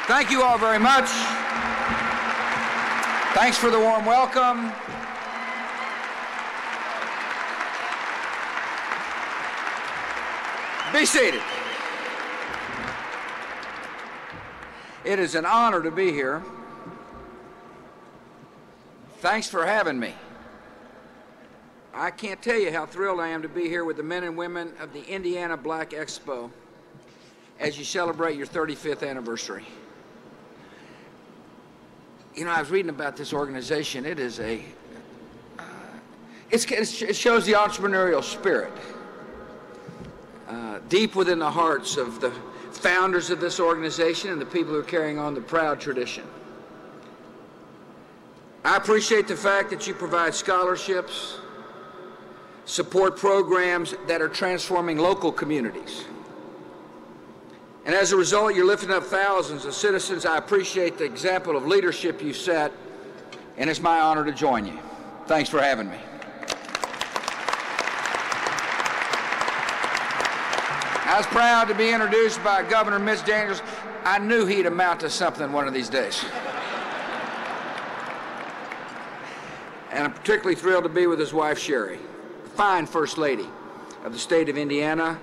Thank you all very much. Thanks for the warm welcome. Be seated. It is an honor to be here. Thanks for having me. I can't tell you how thrilled I am to be here with the men and women of the Indiana Black Expo as you celebrate your 35th anniversary. You know, I was reading about this organization. It is it shows the entrepreneurial spirit deep within the hearts of the founders of this organization and the people who are carrying on the proud tradition. I appreciate the fact that you provide scholarships, support programs that are transforming local communities. And as a result, you're lifting up thousands of citizens. I appreciate the example of leadership you set, and it's my honor to join you. Thanks for having me. I was proud to be introduced by Governor Mitch Daniels. I knew he'd amount to something one of these days. And I'm particularly thrilled to be with his wife, Sherry, fine First Lady of the state of Indiana.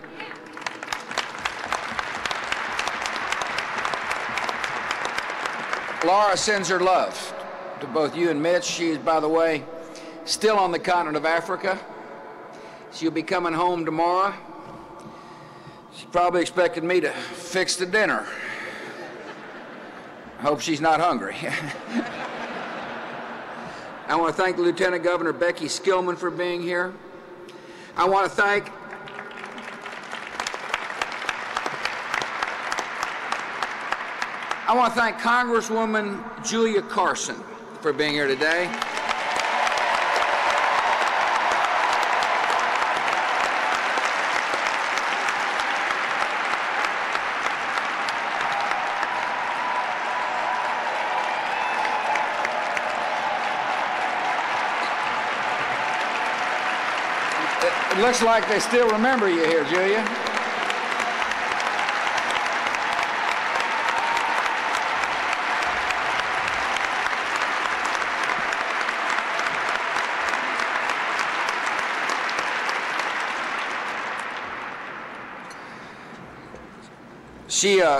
Laura sends her love to both you and Mitch. She is, by the way, still on the continent of Africa. She'll be coming home tomorrow. She probably expected me to fix the dinner. I hope she's not hungry. I want to thank Lieutenant Governor Becky Skillman for being here. I want to thank Congresswoman Julia Carson for being here today. It looks like they still remember you here, Julia.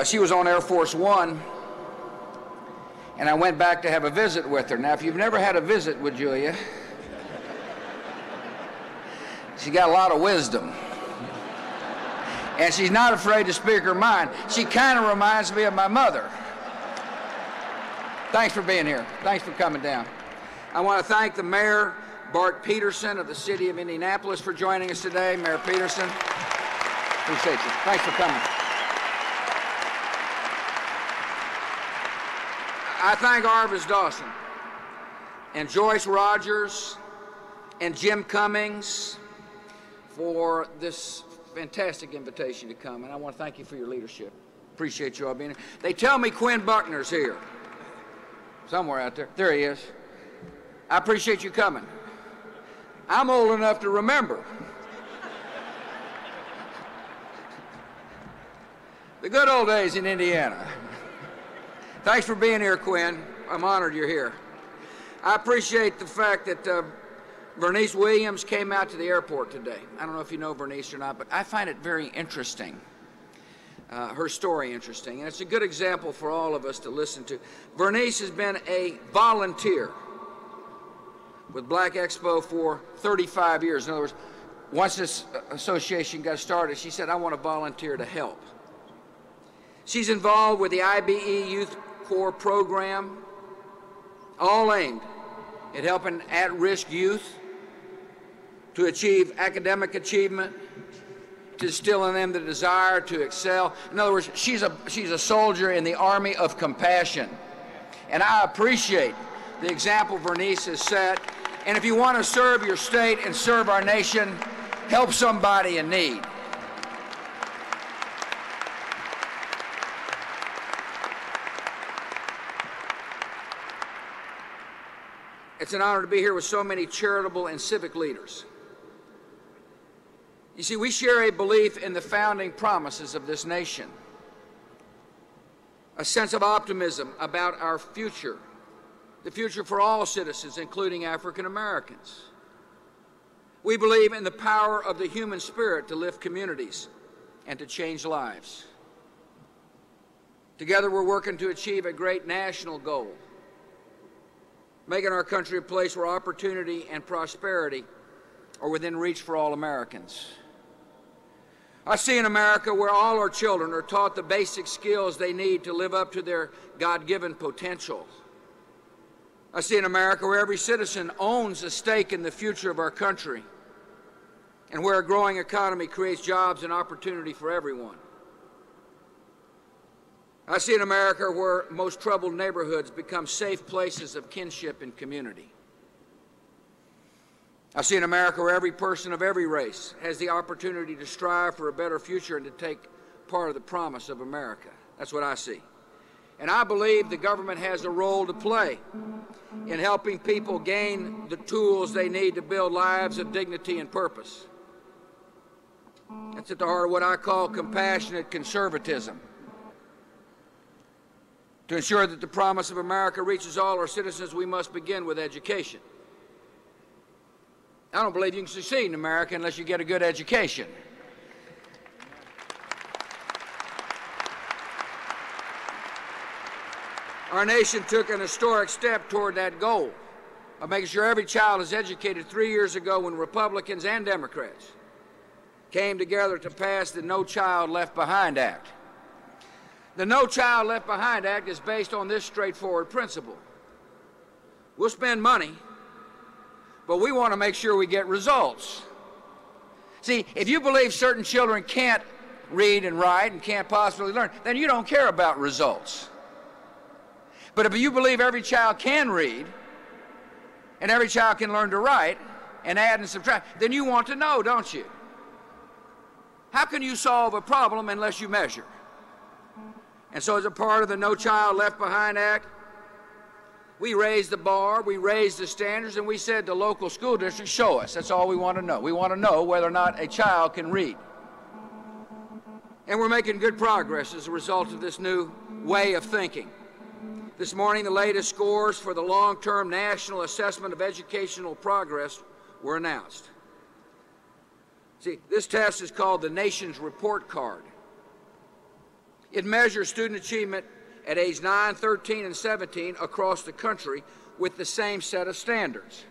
She was on Air Force One, and I went back to have a visit with her. Now, if you've never had a visit with Julia, she's got a lot of wisdom, and she's not afraid to speak her mind. She kind of reminds me of my mother. Thanks for being here. Thanks for coming down. I want to thank the Mayor, Bart Peterson of the City of Indianapolis, for joining us today. Mayor Peterson, appreciate you. Thanks for coming. I thank Arvis Dawson and Joyce Rogers and Jim Cummings for this fantastic invitation to come, and I want to thank you for your leadership. Appreciate you all being here. They tell me Quinn Buckner's here. Somewhere out there. There he is. I appreciate you coming. I'm old enough to remember the good old days in Indiana. Thanks for being here, Quinn. I'm honored you're here. I appreciate the fact that Vernice Williams came out to the airport today. I don't know if you know Vernice or not, but I find it very interesting, her story interesting, and it's a good example for all of us to listen to. Vernice has been a volunteer with Black Expo for 35 years. In other words, once this association got started, she said, I want to volunteer to help. She's involved with the IBE Youth Corps program, all aimed at helping at-risk youth to achieve academic achievement, to instill in them the desire to excel. In other words, she's a soldier in the army of compassion. And I appreciate the example Vernice has set. And if you want to serve your state and serve our nation, help somebody in need. It's an honor to be here with so many charitable and civic leaders. You see, we share a belief in the founding promises of this nation. a sense of optimism about our future, the future for all citizens, including African Americans. We believe in the power of the human spirit to lift communities and to change lives. Together, we're working to achieve a great national goal, making our country a place where opportunity and prosperity are within reach for all Americans. I see an America where all our children are taught the basic skills they need to live up to their God-given potential. I see an America where every citizen owns a stake in the future of our country and where a growing economy creates jobs and opportunity for everyone. I see an America where most troubled neighborhoods become safe places of kinship and community. I see an America where every person of every race has the opportunity to strive for a better future and to take part of the promise of America. That's what I see. And I believe the government has a role to play in helping people gain the tools they need to build lives of dignity and purpose. That's at the heart of what I call compassionate conservatism. To ensure that the promise of America reaches all our citizens, we must begin with education. I don't believe you can succeed in America unless you get a good education. Our nation took an historic step toward that goal of making sure every child is educated 3 years ago when Republicans and Democrats came together to pass the No Child Left Behind Act. The No Child Left Behind Act is based on this straightforward principle. We'll spend money, but we want to make sure we get results. See, if you believe certain children can't read and write and can't possibly learn, then you don't care about results. But if you believe every child can read and every child can learn to write and add and subtract, then you want to know, don't you? How can you solve a problem unless you measure? And so as a part of the No Child Left Behind Act, we raised the bar, we raised the standards, and we said to local school districts, show us. That's all we want to know. We want to know whether or not a child can read. And we're making good progress as a result of this new way of thinking. This morning, the latest scores for the long-term National Assessment of Educational Progress were announced. See, this test is called the Nation's Report Card. It measures student achievement at age 9, 13, and 17 across the country with the same set of standards.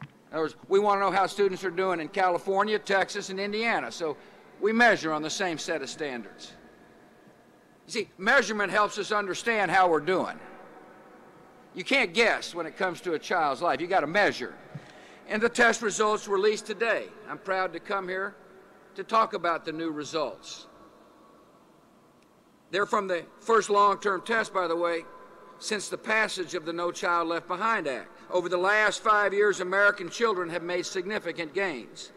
In other words, we want to know how students are doing in California, Texas, and Indiana, so we measure on the same set of standards. You see, measurement helps us understand how we're doing. You can't guess when it comes to a child's life. You got to measure. And the test results released today. I'm proud to come here to talk about the new results. They're from the first long-term test, by the way, since the passage of the No Child Left Behind Act. Over the last 5 years, American children have made significant gains.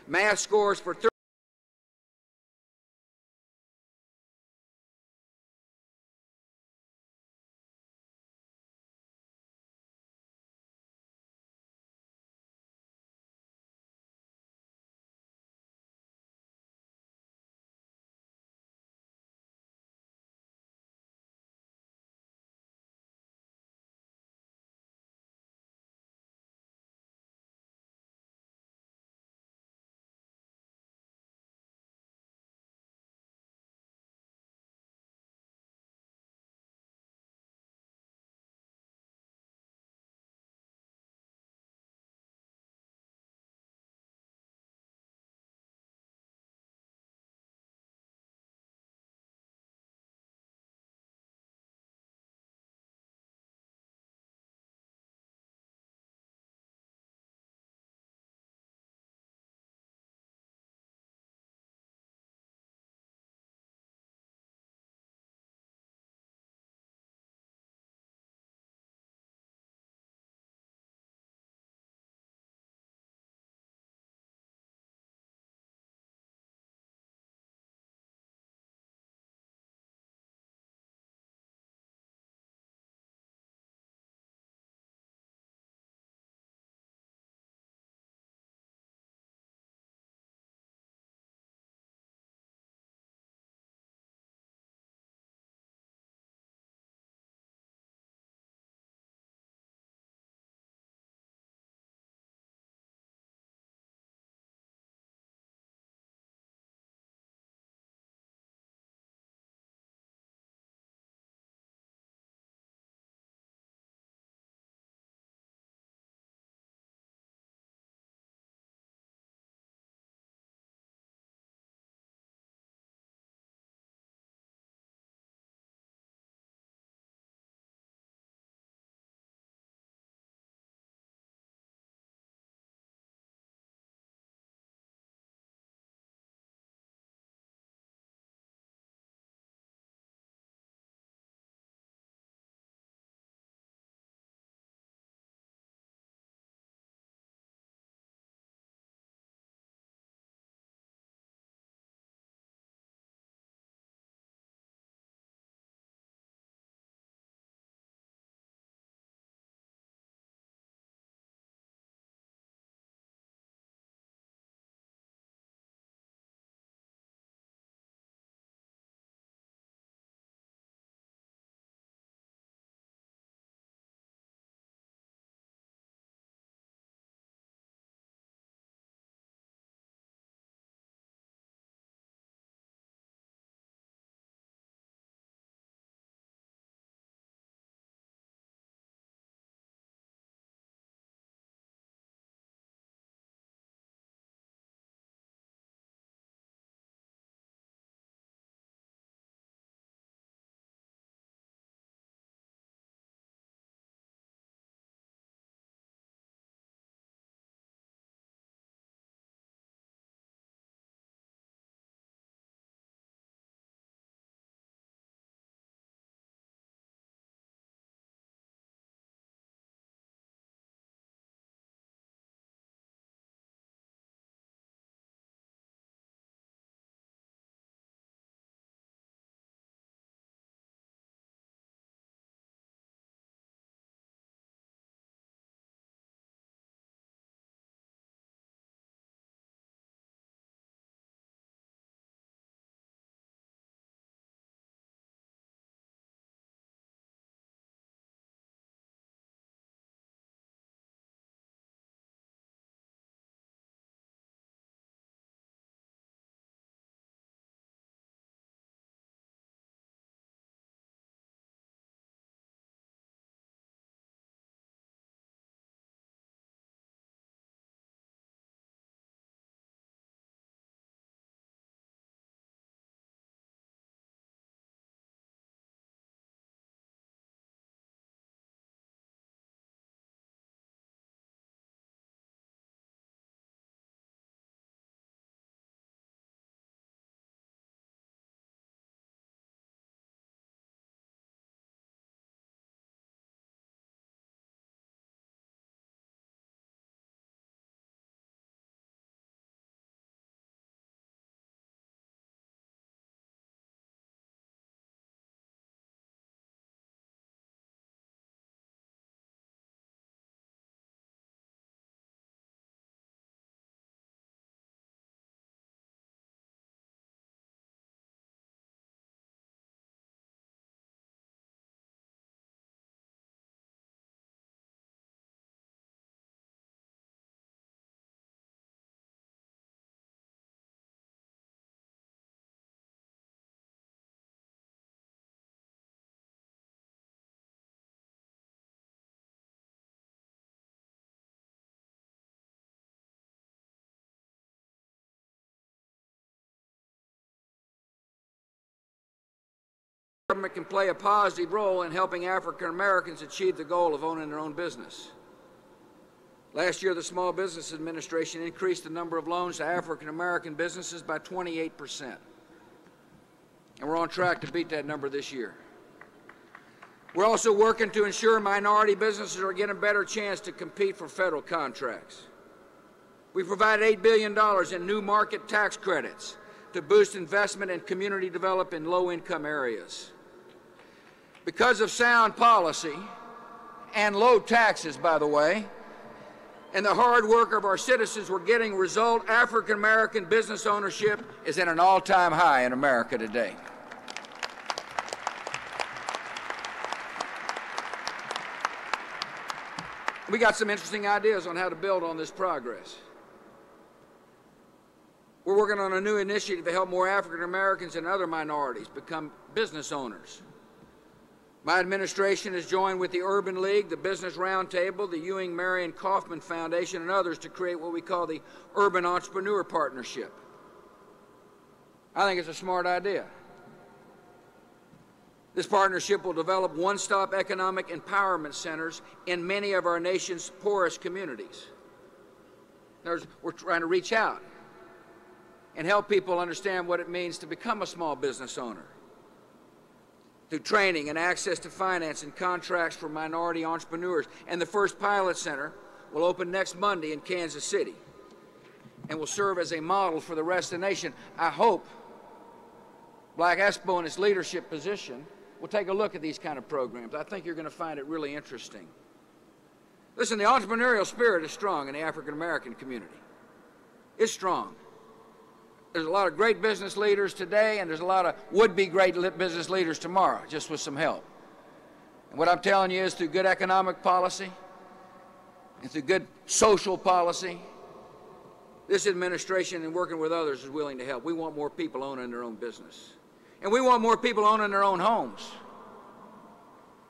Math scores for government can play a positive role in helping African Americans achieve the goal of owning their own business. Last year, the Small Business Administration increased the number of loans to African American businesses by 28%. And we're on track to beat that number this year. We're also working to ensure minority businesses are getting a better chance to compete for federal contracts. We provided $8 billion in new market tax credits to boost investment and community development in low-income areas. Because of sound policy and low taxes, by the way, and the hard work of our citizens, we're getting a result. African American business ownership is at an all-time high in America today. We got some interesting ideas on how to build on this progress. We're working on a new initiative to help more African Americans and other minorities become business owners. My administration has joined with the Urban League, the Business Roundtable, the Ewing Marion Kauffman Foundation, and others to create what we call the Urban Entrepreneur Partnership. I think it's a smart idea. This partnership will develop one-stop economic empowerment centers in many of our nation's poorest communities. We're trying to reach out and help people understand what it means to become a small business owner through training and access to finance and contracts for minority entrepreneurs. And the first pilot center will open next Monday in Kansas City and will serve as a model for the rest of the nation. I hope Black Expo in its leadership position will take a look at these kind of programs. I think you're going to find it really interesting. Listen, the entrepreneurial spirit is strong in the African American community. It's strong. There's a lot of great business leaders today, and there's a lot of would-be great business leaders tomorrow, just with some help. And what I'm telling you is through good economic policy and through good social policy, this administration and working with others is willing to help. We want more people owning their own business. And we want more people owning their own homes.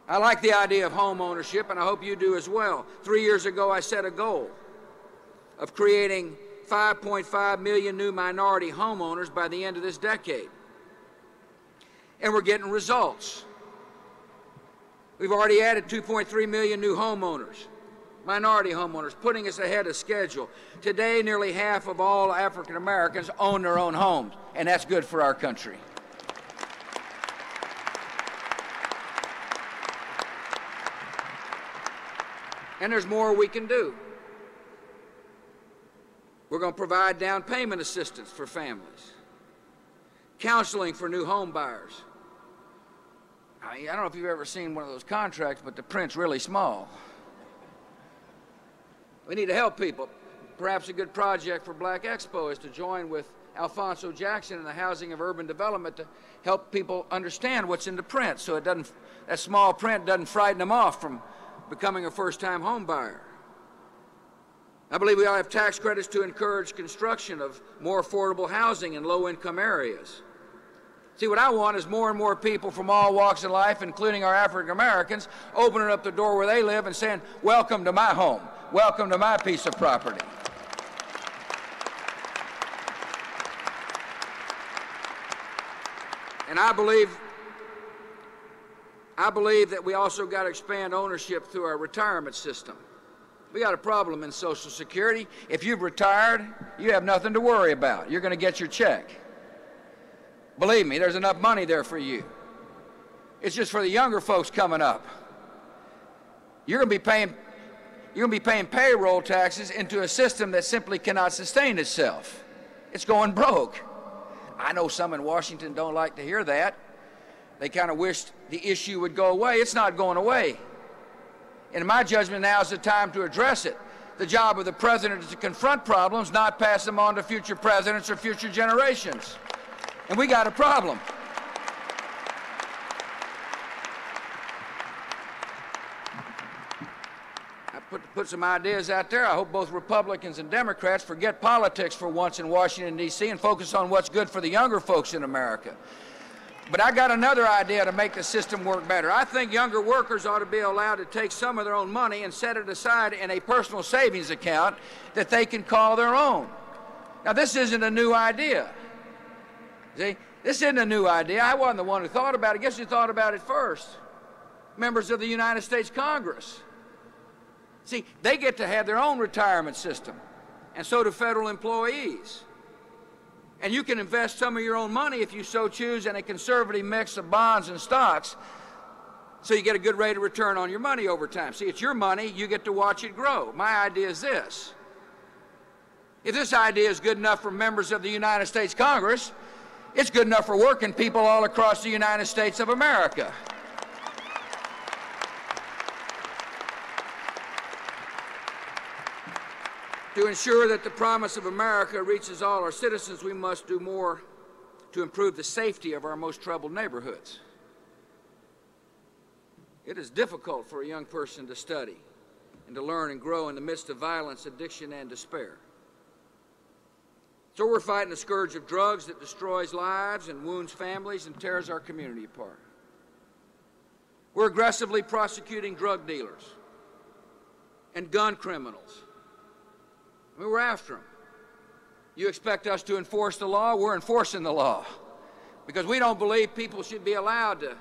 I like the idea of home ownership, and I hope you do as well. 3 years ago, I set a goal of creating 5.5 million new minority homeowners by the end of this decade. And we're getting results. We've already added 2.3 million new homeowners, minority homeowners, putting us ahead of schedule. Today, nearly half of all African Americans own their own homes, and that's good for our country. And there's more we can do. We're going to provide down payment assistance for families, counseling for new home buyers. I don't know if you've ever seen one of those contracts, but the print's really small. We need to help people. Perhaps a good project for Black Expo is to join with Alphonso Jackson in the Housing of Urban Development to help people understand what's in the print so it doesn't, that small print doesn't frighten them off from becoming a first-time home buyer. I believe we ought to have tax credits to encourage construction of more affordable housing in low-income areas. See, what I want is more and more people from all walks of life, including our African Americans, opening up the door where they live and saying, welcome to my home, welcome to my piece of property. And I believe that we also got to expand ownership through our retirement system. We got a problem in Social Security. If you've retired, you have nothing to worry about. You're going to get your check. Believe me, there's enough money there for you. It's just for the younger folks coming up. You're going to be paying payroll taxes into a system that simply cannot sustain itself. It's going broke. I know some in Washington don't like to hear that. They kind of wish the issue would go away. It's not going away. In my judgment, now is the time to address it. The job of the president is to confront problems, not pass them on to future presidents or future generations. And we got a problem. I put some ideas out there. I hope both Republicans and Democrats forget politics for once in Washington, D.C. and focus on what's good for the younger folks in America. But I got another idea to make the system work better. I think younger workers ought to be allowed to take some of their own money and set it aside in a personal savings account that they can call their own. Now, this isn't a new idea. See, This isn't a new idea. I wasn't the one who thought about it. Guess who thought about it first? Members of the United States Congress. See, they get to have their own retirement system, and so do federal employees. And you can invest some of your own money, if you so choose, in a conservative mix of bonds and stocks, so you get a good rate of return on your money over time. See, it's your money. You get to watch it grow. My idea is this. If this idea is good enough for members of the United States Congress, it's good enough for working people all across the United States of America. To ensure that the promise of America reaches all our citizens, we must do more to improve the safety of our most troubled neighborhoods. It is difficult for a young person to study and to learn and grow in the midst of violence, addiction, and despair. So we're fighting a scourge of drugs that destroys lives and wounds families and tears our community apart. We're aggressively prosecuting drug dealers and gun criminals. I mean, we're after them. You expect us to enforce the law? We're enforcing the law, because we don't believe people should be allowed to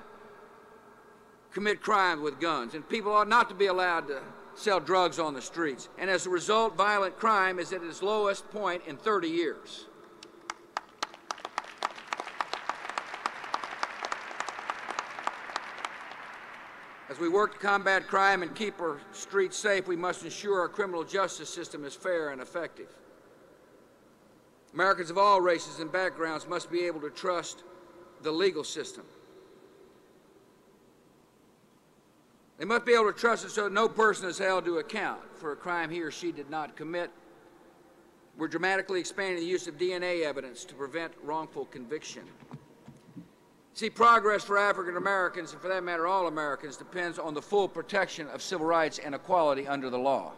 commit crime with guns, and people ought not to be allowed to sell drugs on the streets. And as a result, violent crime is at its lowest point in 30 years. As we work to combat crime and keep our streets safe, we must ensure our criminal justice system is fair and effective. Americans of all races and backgrounds must be able to trust the legal system. They must be able to trust it so that no person is held to account for a crime he or she did not commit. We're dramatically expanding the use of DNA evidence to prevent wrongful conviction. See, progress for African Americans, and for that matter all Americans, depends on the full protection of civil rights and equality under the law.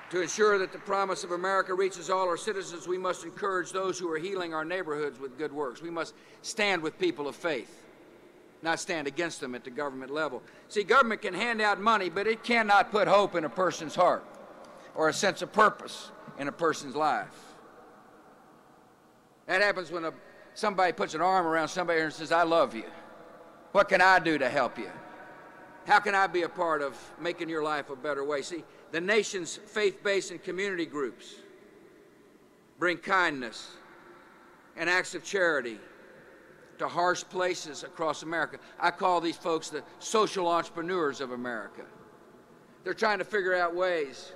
To ensure that the promise of America reaches all our citizens, we must encourage those who are healing our neighborhoods with good works. We must stand with people of faith, not stand against them at the government level. See, government can hand out money, but it cannot put hope in a person's heart or a sense of purpose in a person's life. That happens when somebody puts an arm around somebody and says, "I love you. What can I do to help you? How can I be a part of making your life a better way?" See, the nation's faith-based and community groups bring kindness and acts of charity to harsh places across America. I call these folks the social entrepreneurs of America. They're trying to figure out ways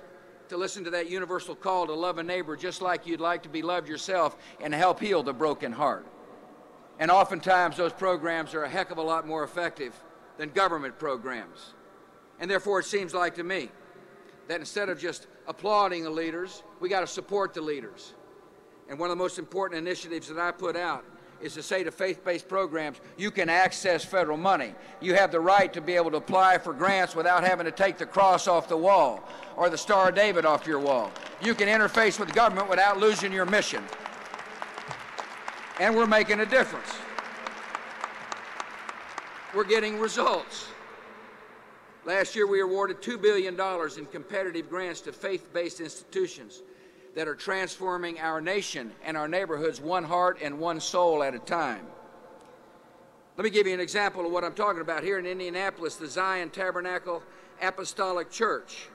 to listen to that universal call to love a neighbor just like you'd like to be loved yourself and help heal the broken heart. And oftentimes those programs are a heck of a lot more effective than government programs. And therefore it seems like to me that instead of just applauding the leaders, we got to support the leaders. And one of the most important initiatives that I put out is to say to faith-based programs, you can access federal money. You have the right to be able to apply for grants without having to take the cross off the wall or the Star of David off your wall. You can interface with government without losing your mission. And we're making a difference. We're getting results. Last year we awarded $2 billion in competitive grants to faith-based institutions that are transforming our nation and our neighborhoods one heart and one soul at a time. Let me give you an example of what I'm talking about. Here in Indianapolis, the Zion Tabernacle Apostolic Church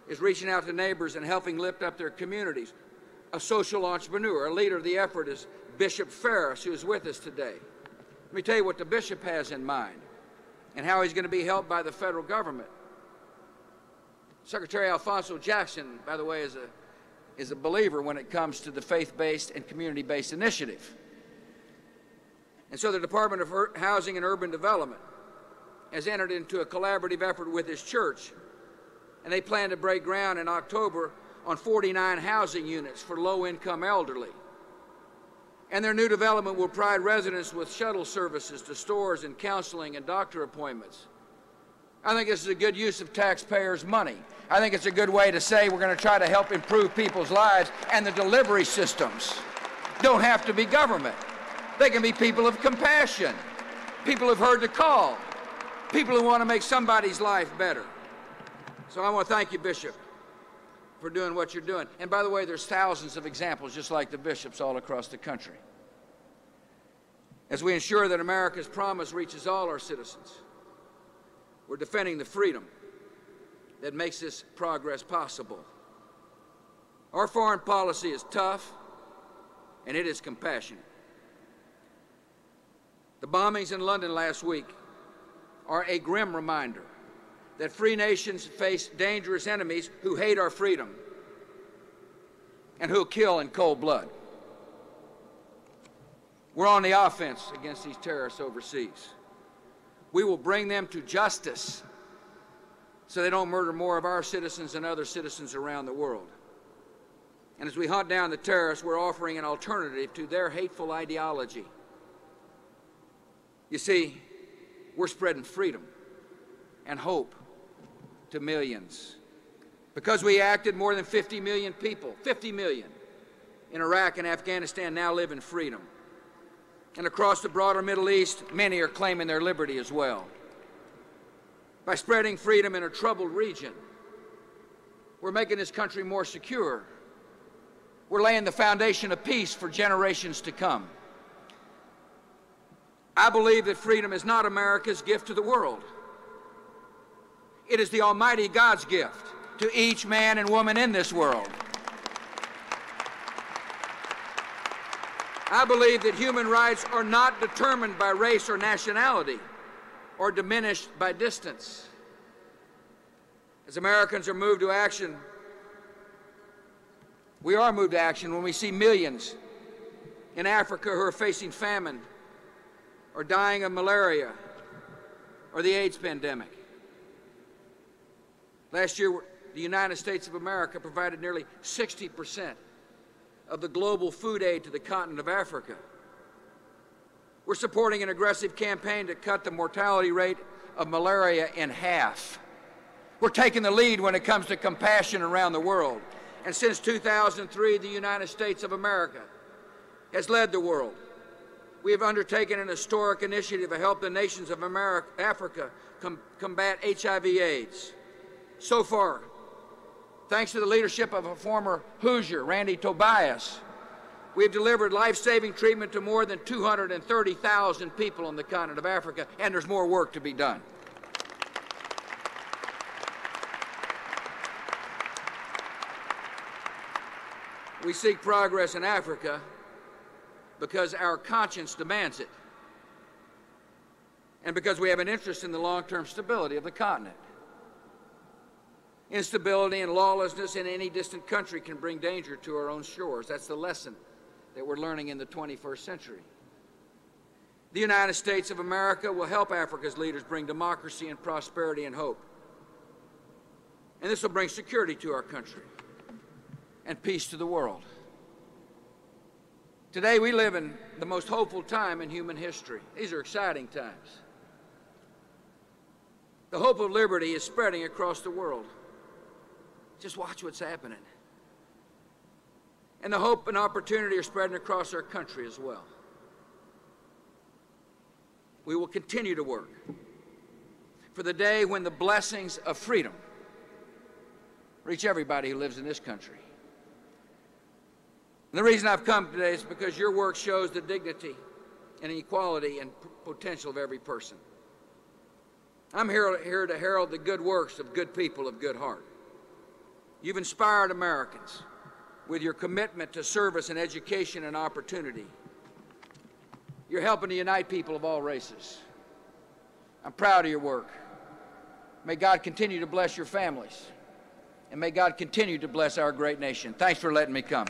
is reaching out to neighbors and helping lift up their communities. A social entrepreneur, a leader of the effort is Bishop Ferris, who is with us today. Let me tell you what the bishop has in mind and how he's going to be helped by the federal government. Secretary Alphonso Jackson, by the way, is a believer when it comes to the faith-based and community-based initiative. And so the Department of Housing and Urban Development has entered into a collaborative effort with his church, and they plan to break ground in October on 49 housing units for low-income elderly. And their new development will provide residents with shuttle services to stores and counseling and doctor appointments. I think this is a good use of taxpayers' money. I think it's a good way to say we're going to try to help improve people's lives, and the delivery systems don't have to be government. They can be people of compassion, people who've heard the call, people who want to make somebody's life better. So I want to thank you, Bishop, for doing what you're doing. And by the way, there's thousands of examples just like the bishops all across the country. As we ensure that America's promise reaches all our citizens, we're defending the freedom that makes this progress possible. Our foreign policy is tough, and it is compassionate. The bombings in London last week are a grim reminder that free nations face dangerous enemies who hate our freedom and who kill in cold blood. We're on the offense against these terrorists overseas. We will bring them to justice so they don't murder more of our citizens and other citizens around the world. And as we hunt down the terrorists, we're offering an alternative to their hateful ideology. You see, we're spreading freedom and hope to millions. Because we acted, more than 50 million people, 50 million, in Iraq and Afghanistan now live in freedom. And across the broader Middle East, many are claiming their liberty as well. By spreading freedom in a troubled region, we're making this country more secure. We're laying the foundation of peace for generations to come. I believe that freedom is not America's gift to the world. It is the Almighty God's gift to each man and woman in this world. I believe that human rights are not determined by race or nationality or diminished by distance. As Americans are moved to action, we are moved to action when we see millions in Africa who are facing famine or dying of malaria or the AIDS pandemic. Last year, the United States of America provided nearly 60% of the global food aid to the continent of Africa. We're supporting an aggressive campaign to cut the mortality rate of malaria in half. We're taking the lead when it comes to compassion around the world. And since 2003, the United States of America has led the world. We have undertaken an historic initiative to help the nations of Africa combat HIV/AIDS. So far, thanks to the leadership of a former Hoosier, Randy Tobias, we have delivered life-saving treatment to more than 230,000 people on the continent of Africa, and there's more work to be done. We seek progress in Africa because our conscience demands it, and because we have an interest in the long-term stability of the continent. Instability and lawlessness in any distant country can bring danger to our own shores. That's the lesson that we're learning in the 21st century. The United States of America will help Africa's leaders bring democracy and prosperity and hope. And this will bring security to our country and peace to the world. Today, we live in the most hopeful time in human history. These are exciting times. The hope of liberty is spreading across the world. Just watch what's happening. And the hope and opportunity are spreading across our country as well. We will continue to work for the day when the blessings of freedom reach everybody who lives in this country. And the reason I've come today is because your work shows the dignity and equality and potential of every person. I'm here to herald the good works of good people of good heart. You've inspired Americans with your commitment to service and education and opportunity. You're helping to unite people of all races. I'm proud of your work. May God continue to bless your families, and may God continue to bless our great nation. Thanks for letting me come.